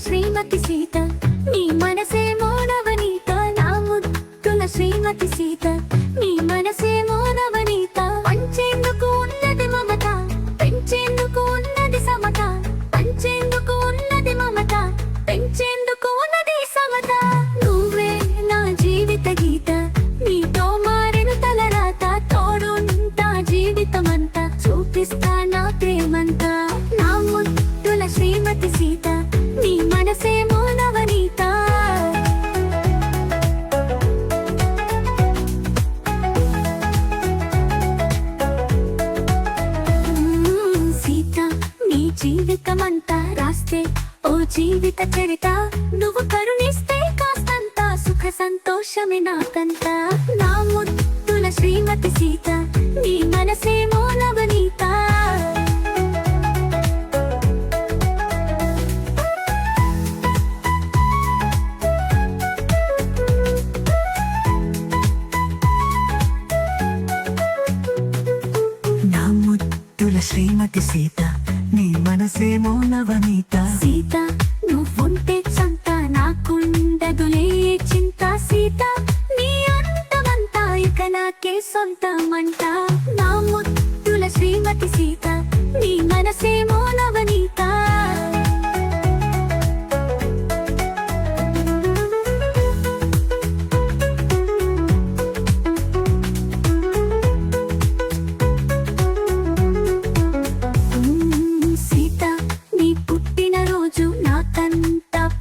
శ్రీమతి సీత నీ మనసేమో నవనీత, నా ముద్దుల శ్రీమతి సీత నీ మనసేమో నవనీత. పంచేందుకు ఉన్నది మమత, పెంచేందుకు ఉన్నది సమత, పంచేందుకు ఉన్నది మమత, పెంచేందుకు ఉన్నది సమత. నువ్వే నా జీవిత గీత, నీతో మారెను తలరాత, తోడుంటా జీవితమంతా, చూపిస్తా నా ప్రేమంతా. నా ముద్దుల శ్రీమతి సీత నీ మనసేమో నవనీత. సీత నీ జీవితమంతా రాస్తే ఓ జీవిత చరిత, నువ్వు కరుణిస్తే కాస్తంత సుఖ సంతోషమే నాకంతా. నా ముద్దుల శ్రీమతి సీత నీ మనసేమో నవనీత. శ్రీమతి సీత నీ మనసేమో నవనీత. సీత నువ్వుంటే చంత నాకుండదులే చింత, సీత నీ అంతమంతా ఇక నాకే సొంతమంట. నా ముద్దుల శ్రీమతి సీత నీ మనసేమో నవనీత.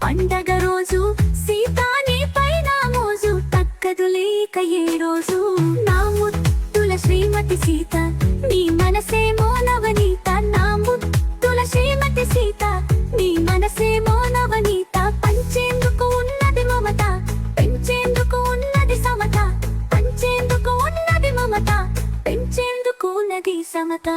పండగ రోజు సీత నీ పైన మోజు, తగ్గదు లేక ఏ రోజు. నా ముద్దుల శ్రీమతి సీత నీ మనసేమో నవనీత, నా ముద్దుల శ్రీమతి సీత నీ మనసేమో నవనీత. పంచేందుకు ఉన్నది మమత, పెంచేందుకు ఉన్నది సమత, పంచేందుకు ఉన్నది మమత, పెంచేందుకు ఉన్నది సమత.